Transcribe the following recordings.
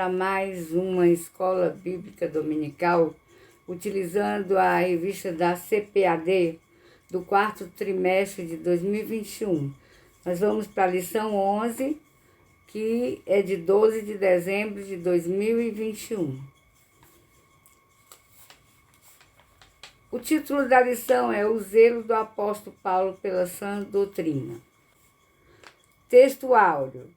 para mais uma escola bíblica dominical, utilizando a revista da CPAD do quarto trimestre de 2021. Nós vamos para a lição 11, que é de 12 de dezembro de 2021. O título da lição é O Zelo do Apóstolo Paulo pela Sã Doutrina. Texto áureo.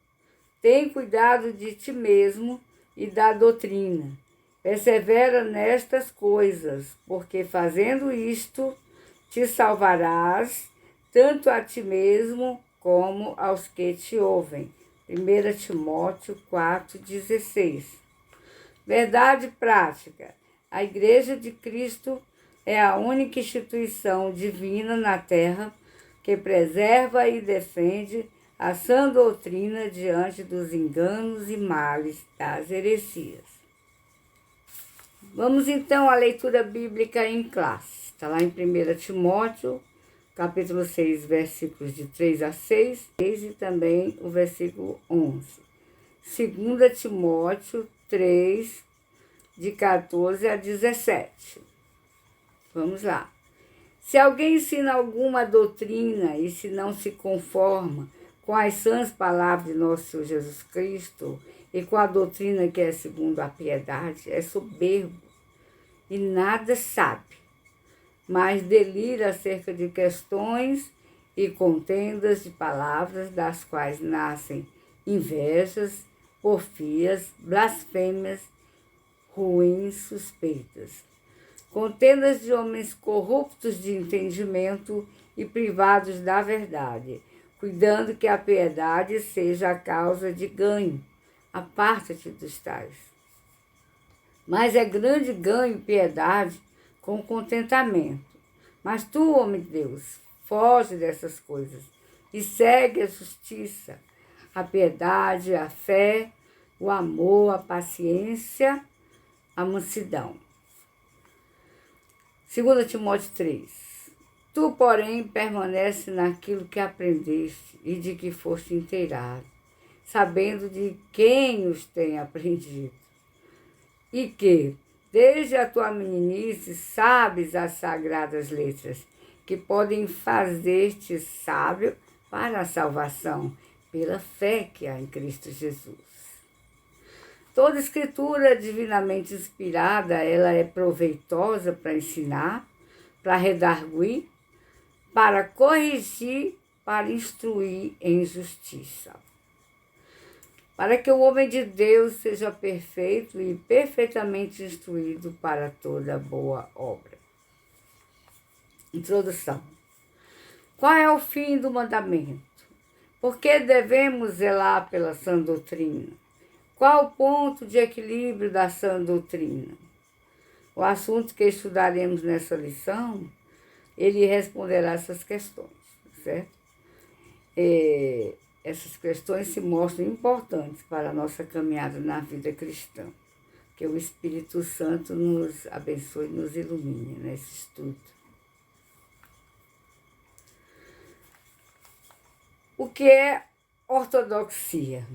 Tem cuidado de ti mesmo e da doutrina. Persevera nestas coisas, porque fazendo isto te salvarás, tanto a ti mesmo como aos que te ouvem. 1 Timóteo 4,16. Verdade prática. A Igreja de Cristo é a única instituição divina na Terra que preserva e defende a sã doutrina diante dos enganos e males das heresias. Vamos então à leitura bíblica em classe. Está lá em 1 Timóteo, capítulo 6, versículos de 3 a 6, e também o versículo 11. 2 Timóteo 3, de 14 a 17. Vamos lá. Se alguém ensina alguma doutrina e se não se conforma com as sãs palavras de nosso Senhor Jesus Cristo e com a doutrina que é segundo a piedade, é soberbo e nada sabe, mas delira acerca de questões e contendas de palavras, das quais nascem invejas, porfias, blasfêmias, ruins suspeitas. Contendas de homens corruptos de entendimento e privados da verdade, cuidando que a piedade seja a causa de ganho. Aparta-te dos tais. Mas é grande ganho piedade com contentamento. Mas tu, homem de Deus, foge dessas coisas e segue a justiça, a piedade, a fé, o amor, a paciência, a mansidão. 2 Timóteo 3. Tu, porém, permanece naquilo que aprendeste e de que foste inteirado, sabendo de quem os tem aprendido, e que, desde a tua meninice, sabes as sagradas letras, que podem fazer-te sábio para a salvação, pela fé que há em Cristo Jesus. Toda escritura divinamente inspirada, ela é proveitosa para ensinar, para redarguir, para corrigir, para instruir em justiça, para que o homem de Deus seja perfeito e perfeitamente instruído para toda boa obra. Introdução. Qual é o fim do mandamento? Por que devemos zelar pela sã doutrina? Qual o ponto de equilíbrio da sã doutrina? O assunto que estudaremos nessa lição, ele responderá essas questões, certo? Essas questões se mostram importantes para a nossa caminhada na vida cristã. Que o Espírito Santo nos abençoe e nos ilumine nesse estudo. O que é ortodoxia?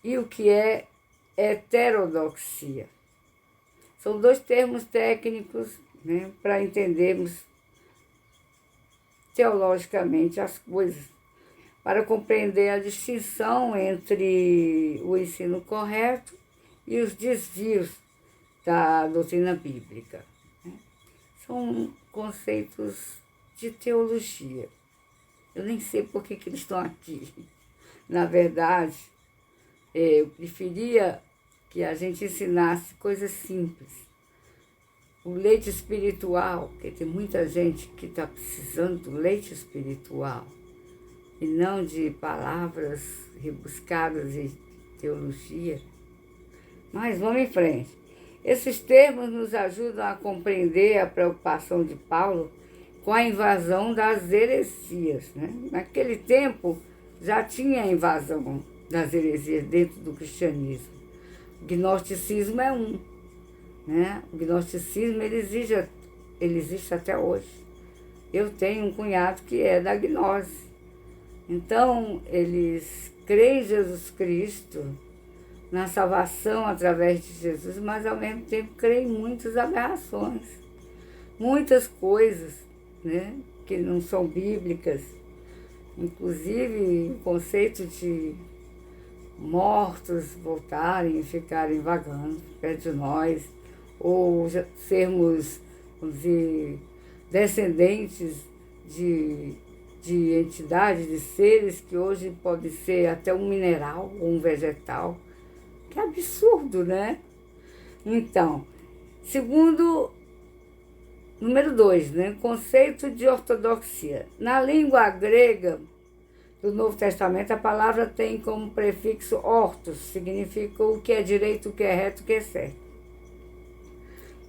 E o que é heterodoxia? São dois termos técnicos, para entendermos teologicamente as coisas, para compreender a distinção entre o ensino correto e os desvios da doutrina bíblica. São conceitos de teologia. Eu nem sei por que eles estão aqui. Na verdade, eu preferia que a gente ensinasse coisas simples. O leite espiritual, porque tem muita gente que está precisando do leite espiritual, e não de palavras rebuscadas e teologia. Mas vamos em frente. Esses termos nos ajudam a compreender a preocupação de Paulo com a invasão das heresias. Naquele tempo já tinha invasão das heresias dentro do cristianismo. O gnosticismo é um. O gnosticismo ele existe até hoje. Eu tenho um cunhado que é da gnose. Então, eles creem em Jesus Cristo, na salvação através de Jesus, mas ao mesmo tempo creem em muitas aberrações, muitas coisas, né, que não são bíblicas, inclusive o conceito de mortos voltarem e ficarem vagando perto de nós, ou sermos, vamos dizer, descendentes de entidades, de seres que hoje pode ser até um mineral ou um vegetal. Que absurdo, né? Então, segundo, número 2, né? Conceito de ortodoxia. Na língua grega do Novo Testamento, a palavra tem como prefixo ortos, significa o que é direito, o que é reto, o que é certo.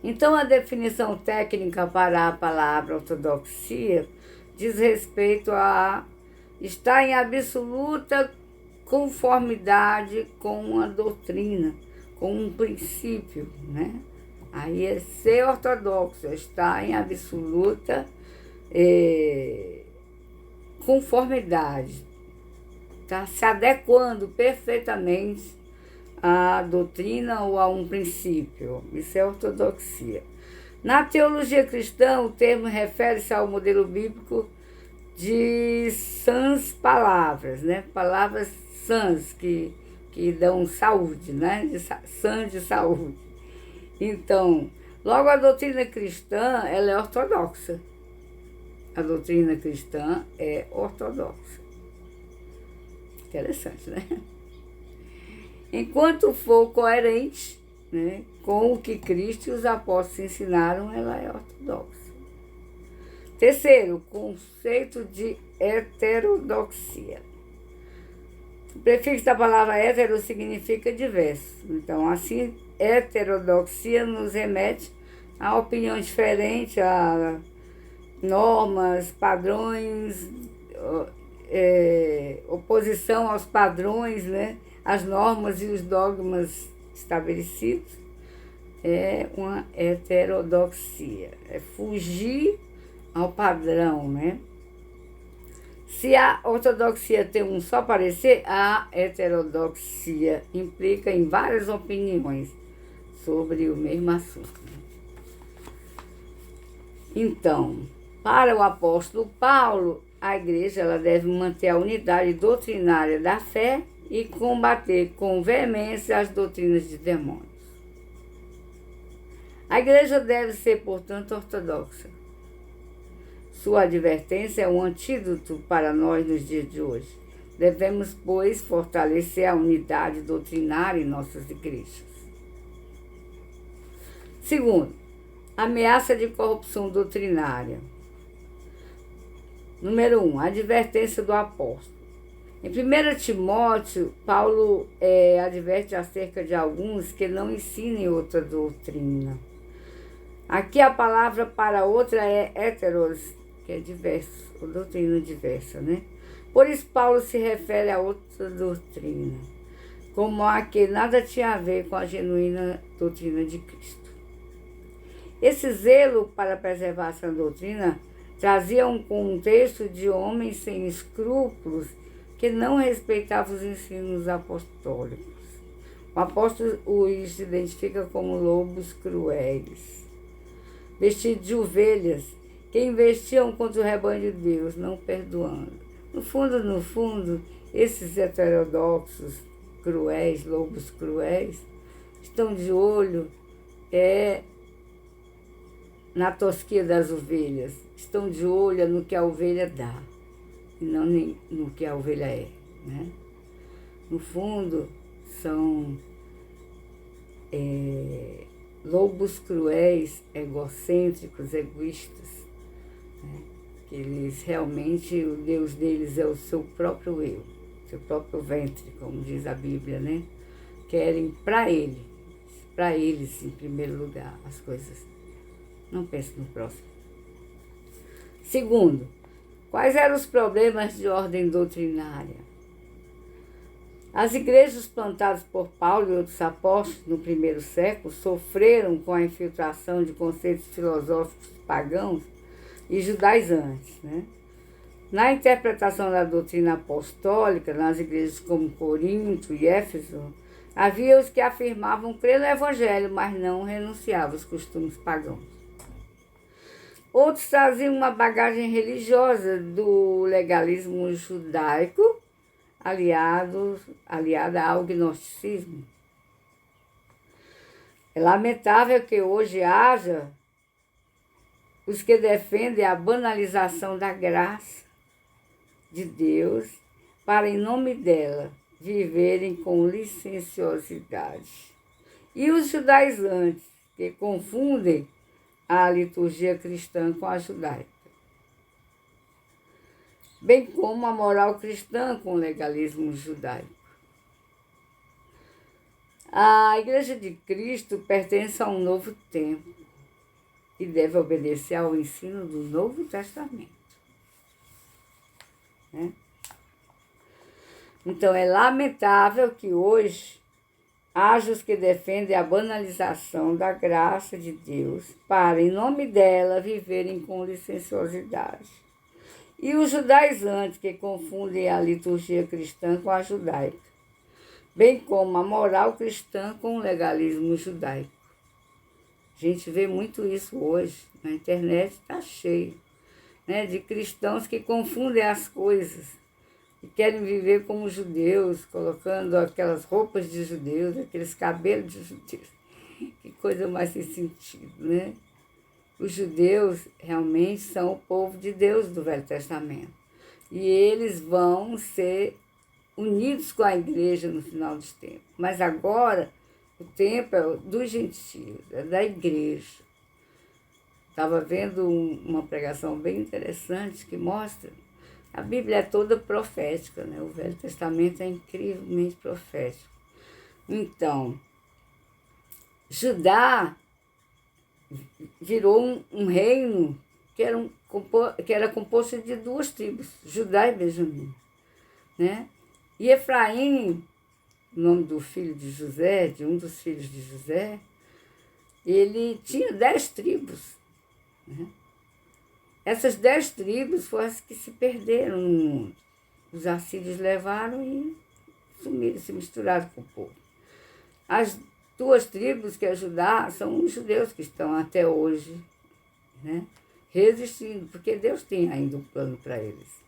Então, a definição técnica para a palavra ortodoxia diz respeito a estar em absoluta conformidade com uma doutrina, com um princípio, né? Aí é ser ortodoxo, estar em absoluta conformidade, tá se adequando perfeitamente à doutrina ou a um princípio. Isso é ortodoxia. Na teologia cristã, o termo refere-se ao modelo bíblico de sãs palavras, né? Palavras sãs que dão saúde, né? Sãs de saúde. Então, logo a doutrina cristã, ela é ortodoxa. A doutrina cristã é ortodoxa. Interessante, né? Enquanto for coerente, né, com o que Cristo e os apóstolos ensinaram, ela é ortodoxa. Terceiro, conceito de heterodoxia. O prefixo da palavra hétero significa diverso. Então, assim, heterodoxia nos remete a opinião diferente, a normas, padrões, oposição aos padrões, né? As normas e os dogmas estabelecidos. É uma heterodoxia, é fugir ao padrão, né? Se a ortodoxia tem um só parecer, a heterodoxia implica em várias opiniões sobre o mesmo assunto. Então, para o apóstolo Paulo, a igreja ela deve manter a unidade doutrinária da fé e combater com veemência as doutrinas de demônios. A igreja deve ser, portanto, ortodoxa. Sua advertência é um antídoto para nós nos dias de hoje. Devemos, pois, fortalecer a unidade doutrinária em nossas igrejas. Segundo, ameaça de corrupção doutrinária. Número 1, advertência do apóstolo. Em 1 Timóteo, Paulo adverte acerca de alguns que não ensinem outra doutrina. Aqui a palavra para outra é heteros, que é diverso, ou doutrina diversa, né? Por isso Paulo se refere a outra doutrina, como a que nada tinha a ver com a genuína doutrina de Cristo. Esse zelo para preservar essa doutrina trazia um contexto de homens sem escrúpulos que não respeitavam os ensinos apostólicos. O apóstolo os identifica como lobos cruéis, vestidos de ovelhas, que investiam contra o rebanho de Deus, não perdoando. No fundo, esses heterodoxos cruéis, lobos cruéis, estão de olho na tosquia das ovelhas, estão de olho no que a ovelha dá, e não no que a ovelha é, né? No fundo, são lobos cruéis, egocêntricos, egoístas, né? Que eles realmente, o Deus deles é o seu próprio eu, seu próprio ventre, como diz a Bíblia, né? Querem para eles em primeiro lugar as coisas. Não pense no próximo. Segundo, quais eram os problemas de ordem doutrinária? As igrejas plantadas por Paulo e outros apóstolos no primeiro século sofreram com a infiltração de conceitos filosóficos pagãos e judaizantes, né? Na interpretação da doutrina apostólica, nas igrejas como Corinto e Éfeso, Havia os que afirmavam crer no Evangelho, mas não renunciavam aos costumes pagãos. Outros traziam uma bagagem religiosa do legalismo judaico, aliada ao gnosticismo. É lamentável que hoje haja os que defendem a banalização da graça de Deus para, em nome dela, viverem com licenciosidade. E os judaizantes, que confundem a liturgia cristã com a judaica, bem como a moral cristã com o legalismo judaico. A Igreja de Cristo pertence a um novo tempo e deve obedecer ao ensino do Novo Testamento. Né? Então, é lamentável que hoje haja os que defendem a banalização da graça de Deus para, em nome dela, viverem com licenciosidade. E os judaizantes que confundem a liturgia cristã com a judaica, bem como a moral cristã com o legalismo judaico. A gente vê muito isso hoje, na internet está cheio, né, de cristãos que confundem as coisas e querem viver como judeus, colocando aquelas roupas de judeus, aqueles cabelos de judeus. Que coisa mais sem sentido, né? Os judeus realmente são o povo de Deus do Velho Testamento. E eles vão ser unidos com a igreja no final dos tempos. Mas agora o tempo é dos gentios, é da igreja. Estava vendo uma pregação bem interessante que mostra a Bíblia é toda profética, né? O Velho Testamento é incrivelmente profético. Então, Judá virou um reino que era composto de duas tribos, Judá e Benjamim, né? E Efraim, o nome do filho de José, de um dos filhos de José, ele tinha 10 tribos, né? Essas 10 tribos foram as que se perderam no mundo. Os assírios levaram e sumiram, se misturaram com o povo. As 2 tribos que é Judá são os judeus que estão até hoje, né, resistindo, porque Deus tem ainda um plano para eles.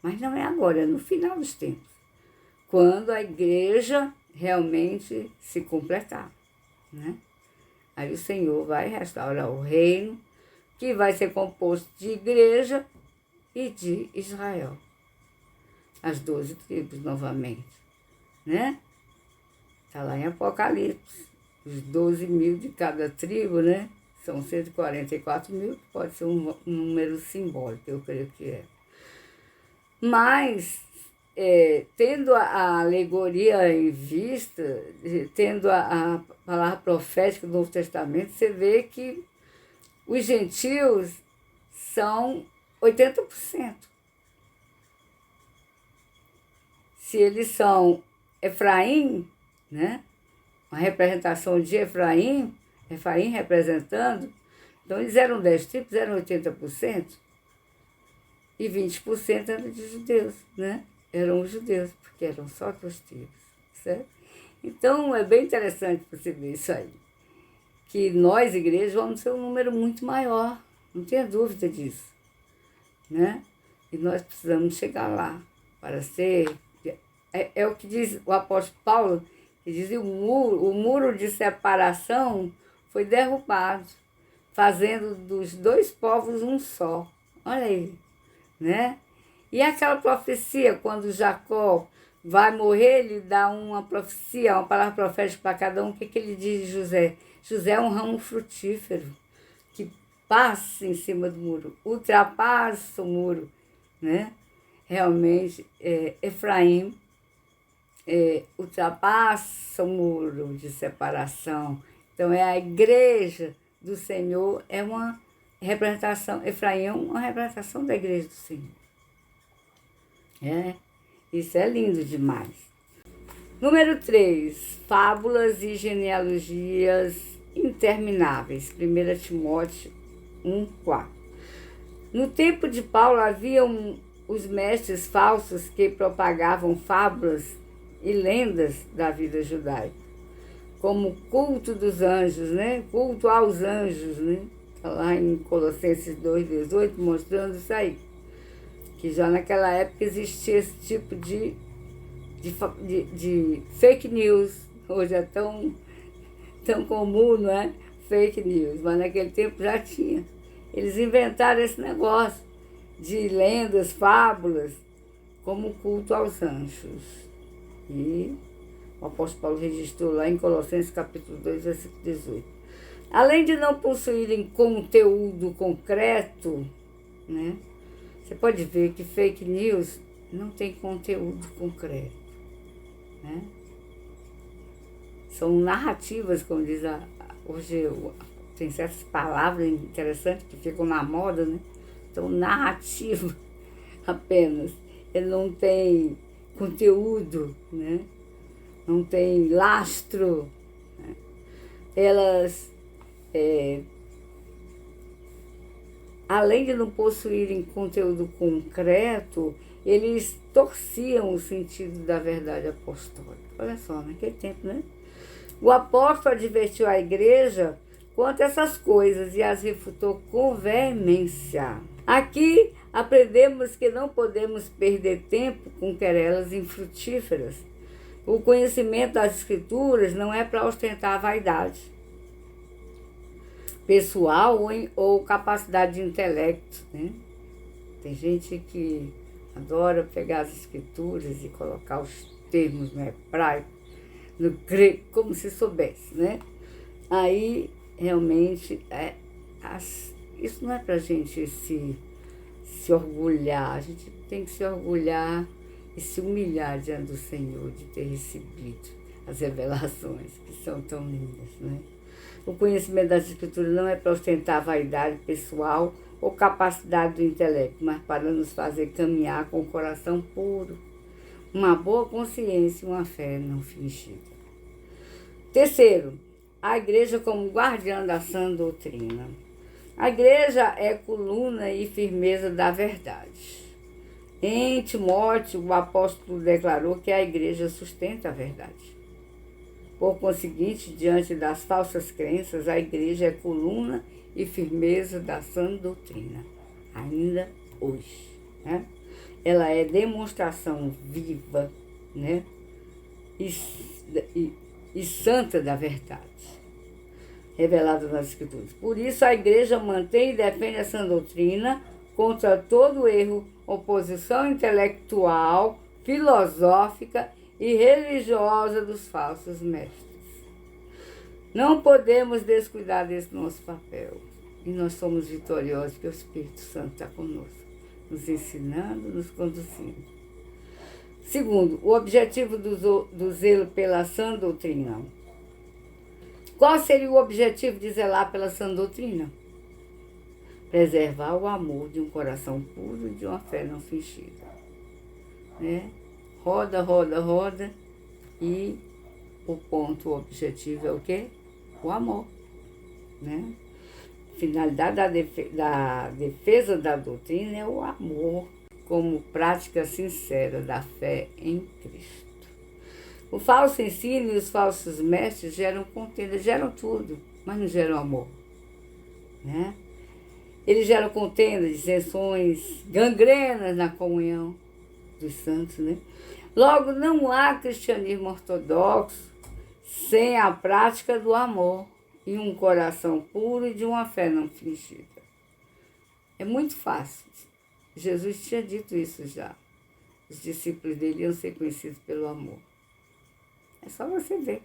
Mas não é agora, é no final dos tempos, quando a igreja realmente se completar, né? Aí o Senhor vai restaurar o reino, que vai ser composto de igreja e de Israel. As 12 tribos novamente, né? Está lá em Apocalipse. Os 12 mil de cada tribo, né? São 144 mil, que pode ser um número simbólico, eu creio que é. Mas, tendo a alegoria em vista, tendo a palavra profética do Novo Testamento, você vê que os gentios são 80%. Se eles são Efraim, né? Uma representação de Efraim representando, então eles eram 10 tribos, eram 80%, e 20% eram de judeus, né? Eram os judeus, porque eram só 2 tribos, certo? Então é bem interessante perceber isso aí. Que nós, igrejas, vamos ser um número muito maior, não tenha dúvida disso, né? E nós precisamos chegar lá para ser... É o que diz o apóstolo Paulo, que dizia o muro de separação foi derrubado, fazendo dos 2 povos um só. Olha aí, né? E aquela profecia, quando Jacó vai morrer, ele dá uma profecia, uma palavra profética para cada um. O que ele diz de José? José é um ramo frutífero que passa em cima do muro, ultrapassa o muro, né? Realmente, Efraim ultrapassa o muro de separação. Então, a igreja do Senhor é uma representação, Efraim é uma representação da igreja do Senhor. Isso é lindo demais. Número 3, fábulas e genealogias intermináveis. 1 Timóteo 1:4. No tempo de Paulo haviam os mestres falsos que propagavam fábulas e lendas da vida judaica. como culto dos anjos, né? Culto aos anjos, né? Está lá em Colossenses 2,18, mostrando isso aí. Que já naquela época existia esse tipo de fake news. Hoje é tão comum, não é? Fake news, mas naquele tempo já tinha. Eles inventaram esse negócio de lendas, fábulas, como culto aos anjos. E o apóstolo Paulo registrou lá em Colossenses capítulo 2, versículo 18. Além de não possuírem conteúdo concreto, né? Você pode ver que fake news não tem conteúdo concreto, né? São narrativas, como diz hoje, tem certas palavras interessantes que ficam na moda, né? São narrativa apenas. Ele não tem conteúdo, né? Não tem lastro. Né? Elas, além de não possuírem conteúdo concreto, eles torciam o sentido da verdade apostólica. Olha só, naquele tempo, né? O apóstolo advertiu a igreja quanto a essas coisas e as refutou com veemência. Aqui aprendemos que não podemos perder tempo com querelas infrutíferas. O conhecimento das Escrituras não é para ostentar a vaidade pessoal ou capacidade de intelecto, né? Tem gente que adora pegar as Escrituras e colocar os termos no hebraico, no grego, como se soubesse, né? Aí, realmente, isso não é para a gente se orgulhar, a gente tem que se orgulhar e se humilhar diante do Senhor de ter recebido as revelações que são tão lindas, né? O conhecimento das Escrituras não é para ostentar a vaidade pessoal ou capacidade do intelecto, mas para nos fazer caminhar com o coração puro, uma boa consciência e uma fé não fingida. Terceiro, a igreja como guardiã da sã doutrina. A igreja é coluna e firmeza da verdade. Em Timóteo, o apóstolo declarou que a igreja sustenta a verdade. Por conseguinte, diante das falsas crenças, a igreja é coluna e firmeza da sã doutrina, ainda hoje, né? Ela é demonstração viva, né? E santa da verdade, revelada nas Escrituras. Por isso, a igreja mantém e defende a sã doutrina contra todo erro, oposição intelectual, filosófica e religiosa dos falsos mestres. Não podemos descuidar desse nosso papel. E nós somos vitoriosos porque o Espírito Santo está conosco, nos ensinando, nos conduzindo. Segundo, o objetivo do zelo pela sã doutrina. Qual seria o objetivo de zelar pela sã doutrina? Preservar o amor de um coração puro e de uma fé não fingida. Né? Roda, roda, roda. E o objetivo é o quê? O amor. Né? Finalidade da defesa da doutrina é o amor, como prática sincera da fé em Cristo. O falso ensino e os falsos mestres geram contenda, geram tudo, mas não geram amor. Né? Eles geram contenda, dissensões, gangrenas na comunhão dos santos. Né? Logo, não há cristianismo ortodoxo sem a prática do amor e um coração puro e de uma fé não fingida. É muito fácil. Jesus tinha dito isso já. Os discípulos dele iam ser conhecidos pelo amor. É só você ver,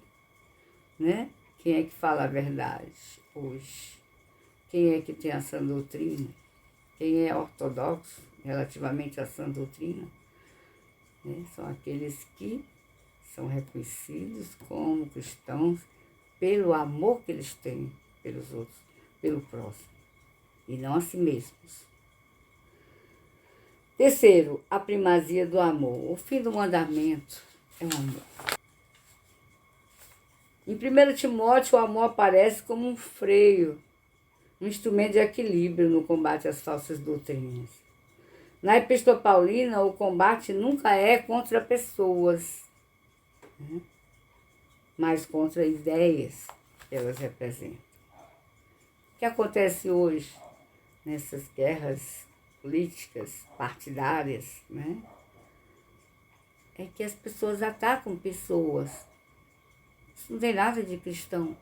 né? Quem é que fala a verdade hoje? Quem é que tem a sã doutrina? Quem é ortodoxo relativamente à sã doutrina? Né? São aqueles que são reconhecidos como cristãos pelo amor que eles têm pelos outros, pelo próximo, e não a si mesmos. Terceiro, a primazia do amor. O fim do mandamento é o amor. Em 1 Timóteo, o amor aparece como um freio, um instrumento de equilíbrio no combate às falsas doutrinas. Na Epístola Paulina, o combate nunca é contra pessoas. mas contra ideias que elas representam. O que acontece hoje nessas guerras políticas, partidárias, né? É que as pessoas atacam pessoas. Isso não tem nada de cristão.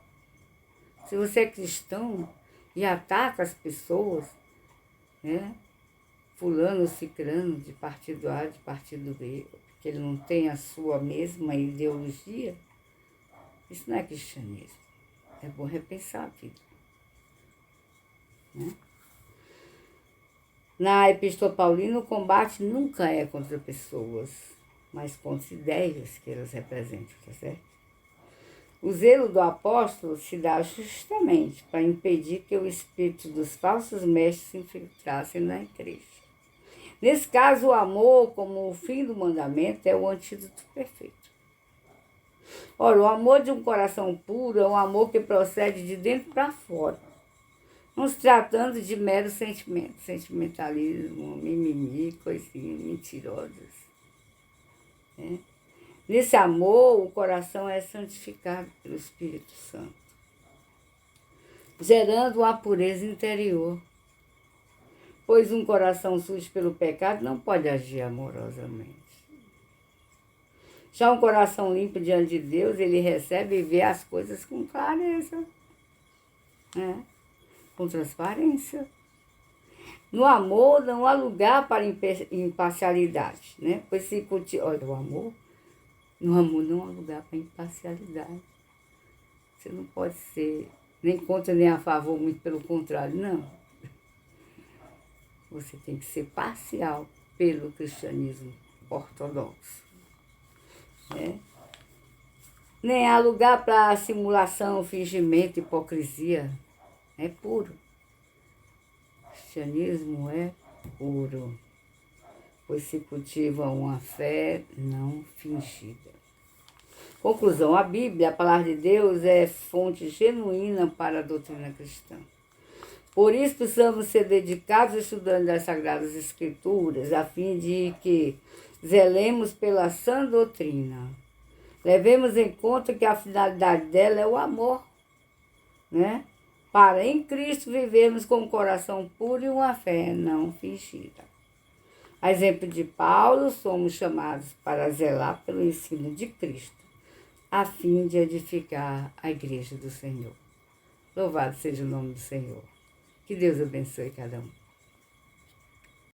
Se você é cristão e ataca as pessoas, né? Fulano, cicrano, de partido A, de partido B, porque ele não tem a sua mesma ideologia, isso não é cristianismo. É bom repensar a vida. Né? Na Epístola Paulina, o combate nunca é contra pessoas, mas contra ideias que elas representam, tá certo? O zelo do apóstolo se dá justamente para impedir que o espírito dos falsos mestres se infiltrassem na igreja. Nesse caso, o amor, como o fim do mandamento, é o antídoto perfeito. Ora, o amor de um coração puro é um amor que procede de dentro para fora, não se tratando de mero sentimento, sentimentalismo, mimimi, coisinhas mentirosas. Né? Nesse amor, o coração é santificado pelo Espírito Santo, gerando uma pureza interior. Pois um coração sujo pelo pecado não pode agir amorosamente. Já um coração limpo diante de Deus, ele recebe e vê as coisas com clareza, né? Com transparência. No amor não há lugar para imparcialidade, né? Pois se cultiva, olha, no amor não há lugar para imparcialidade. Você não pode ser nem contra nem a favor, muito pelo contrário, não. Você tem que ser parcial pelo cristianismo ortodoxo. Né? Nem há lugar para simulação, fingimento, hipocrisia. É puro. O cristianismo é puro, pois se cultiva uma fé não fingida. Conclusão, a Bíblia, a palavra de Deus, é fonte genuína para a doutrina cristã. Por isso precisamos ser dedicados estudando as Sagradas Escrituras, a fim de que zelemos pela sã doutrina. Levemos em conta que a finalidade dela é o amor, né? Para em Cristo vivermos com um coração puro e uma fé não fingida. A exemplo de Paulo, somos chamados para zelar pelo ensino de Cristo, a fim de edificar a igreja do Senhor. Louvado seja o nome do Senhor. Que Deus abençoe cada um.